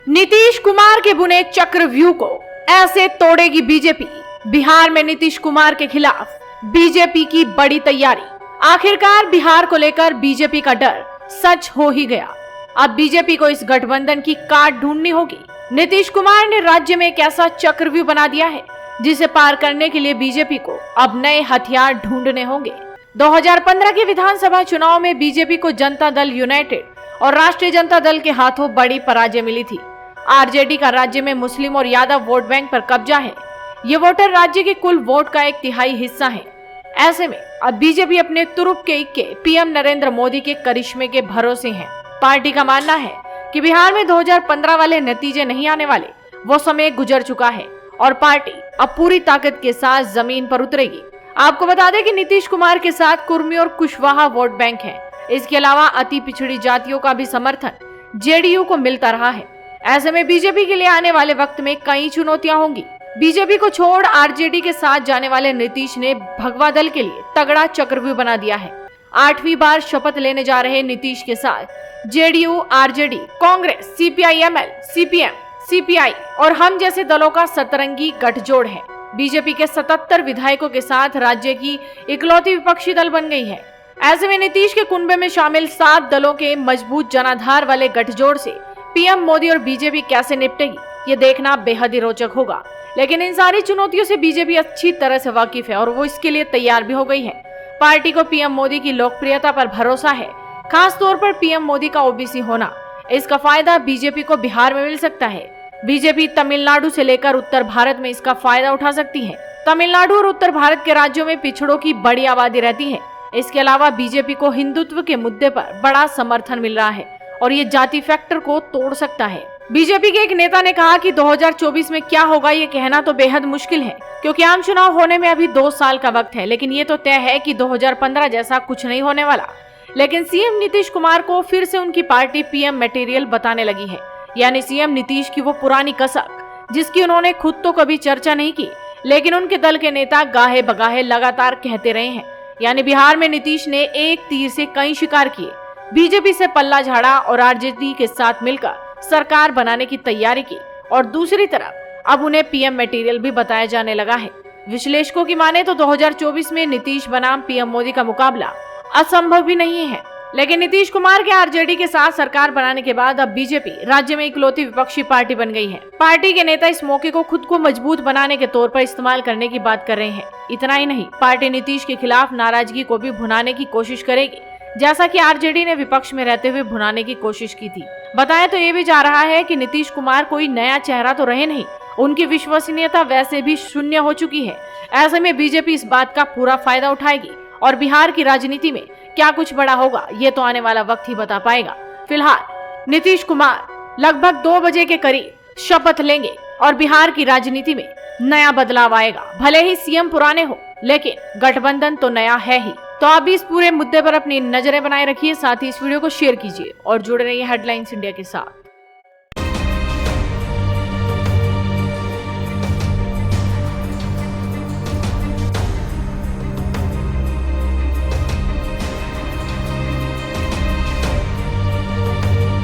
नीतीश कुमार के बुने चक्रव्यूह को ऐसे तोड़ेगी बीजेपी। बिहार में नीतीश कुमार के खिलाफ बीजेपी की बड़ी तैयारी। आखिरकार बिहार को लेकर बीजेपी का डर सच हो ही गया। अब बीजेपी को इस गठबंधन की काट ढूंढनी होगी। नीतीश कुमार ने राज्य में एक ऐसा चक्रव्यूह बना दिया है जिसे पार करने के लिए बीजेपी को अब नए हथियार ढूंढने होंगे। 2015 के विधानसभा चुनाव में बीजेपी को जनता दल यूनाइटेड और राष्ट्रीय जनता दल के हाथों बड़ी पराजय मिली थी। आरजेडी का राज्य में मुस्लिम और यादव वोट बैंक पर कब्जा है। ये वोटर राज्य के कुल वोट का 1/3 हिस्सा है। ऐसे में अब बीजेपी अपने तुरुप के इक्के पीएम नरेंद्र मोदी के करिश्मे के भरोसे है। पार्टी का मानना है कि बिहार में 2015 वाले नतीजे नहीं आने वाले, वो समय गुजर चुका है और पार्टी अब पूरी ताकत के साथ जमीन पर उतरेगी। आपको बता दें कि नीतीश कुमार के साथ कुर्मी और कुशवाहा वोट बैंक है। इसके अलावा अति पिछड़ी जातियों का भी समर्थन जेडीयू को मिलता रहा है। ऐसे में बीजेपी के लिए आने वाले वक्त में कई चुनौतियां होंगी। बीजेपी को छोड़ आरजेडी के साथ जाने वाले नीतीश ने भगवा दल के लिए तगड़ा चक्रव्यूह बना दिया है। 8वीं बार शपथ लेने जा रहे नीतीश के साथ JDU, RJD, Congress, CPI-ML, CPM, CPI और हम जैसे दलों का सतरंगी गठजोड़ है। बीजेपी के 77 विधायकों के साथ राज्य की इकलौती विपक्षी दल बन गई है। ऐसे में नीतीश के कुनबे में शामिल 7 दलों के मजबूत जनाधार वाले गठजोड़ से पीएम मोदी और बीजेपी कैसे निपटेगी, ये देखना बेहद ही रोचक होगा। लेकिन इन सारी चुनौतियों से बीजेपी अच्छी तरह से वाकिफ है और वो इसके लिए तैयार भी हो गई है। पार्टी को पीएम मोदी की लोकप्रियता पर भरोसा है, खास तौर पर पीएम मोदी का ओबीसी होना। इसका फायदा बीजेपी को बिहार में मिल सकता है। बीजेपी तमिलनाडु से लेकर उत्तर भारत में इसका फायदा उठा सकती है। तमिलनाडु और उत्तर भारत के राज्यों में पिछड़ों की बड़ी आबादी रहती है। इसके अलावा बीजेपी को हिंदुत्व के मुद्दे पर बड़ा समर्थन मिल रहा है और ये जाति फैक्टर को तोड़ सकता है। बीजेपी के एक नेता ने कहा कि 2024 में क्या होगा ये कहना तो बेहद मुश्किल है, क्योंकि आम चुनाव होने में अभी 2 साल का वक्त है। लेकिन ये तो तय है कि 2015 जैसा कुछ नहीं होने वाला। लेकिन सीएम नीतीश कुमार को फिर से उनकी पार्टी पीएम मटेरियल बताने लगी है, यानी सीएम नीतीश की वो पुरानी कसक जिसकी उन्होंने खुद तो कभी चर्चा नहीं की, लेकिन उनके दल के नेता गाहे बगाहे लगातार कहते रहे हैं। यानी बिहार में नीतीश ने एक तीर से कई शिकार किए। बीजेपी से पल्ला झाड़ा और आरजेडी के साथ मिलकर सरकार बनाने की तैयारी की और दूसरी तरफ अब उन्हें पीएम मटेरियल भी बताया जाने लगा है। विश्लेषकों की माने तो 2024 में नीतीश बनाम पीएम मोदी का मुकाबला असंभव भी नहीं है। लेकिन नीतीश कुमार के आरजेडी के साथ सरकार बनाने के बाद अब बीजेपी राज्य में इकलौती विपक्षी पार्टी बन गई है। पार्टी के नेता इस मौके को खुद को मजबूत बनाने के तौर पर इस्तेमाल करने की बात कर रहे हैं। इतना ही नहीं, पार्टी नीतीश के खिलाफ नाराजगी को भी भुनाने की कोशिश करेगी, जैसा कि आरजेडी ने विपक्ष में रहते हुए भुनाने की कोशिश की थी। बताया तो ये भी जा रहा है कि नीतीश कुमार कोई नया चेहरा तो रहे नहीं, उनकी विश्वसनीयता वैसे भी शून्य हो चुकी है। ऐसे में बीजेपी इस बात का पूरा फायदा उठाएगी और बिहार की राजनीति में क्या कुछ बड़ा होगा ये तो आने वाला वक्त ही बता पाएगा। फिलहाल नीतीश कुमार लगभग 2 बजे के करीब शपथ लेंगे और बिहार की राजनीति में नया बदलाव आएगा। भले ही सीएम पुराने हो, लेकिन गठबंधन तो नया है ही। तो आप भी इस पूरे मुद्दे पर अपनी नजरें बनाए रखिए, साथ ही इस वीडियो को शेयर कीजिए और जुड़े रहिए हेडलाइंस इंडिया के साथ।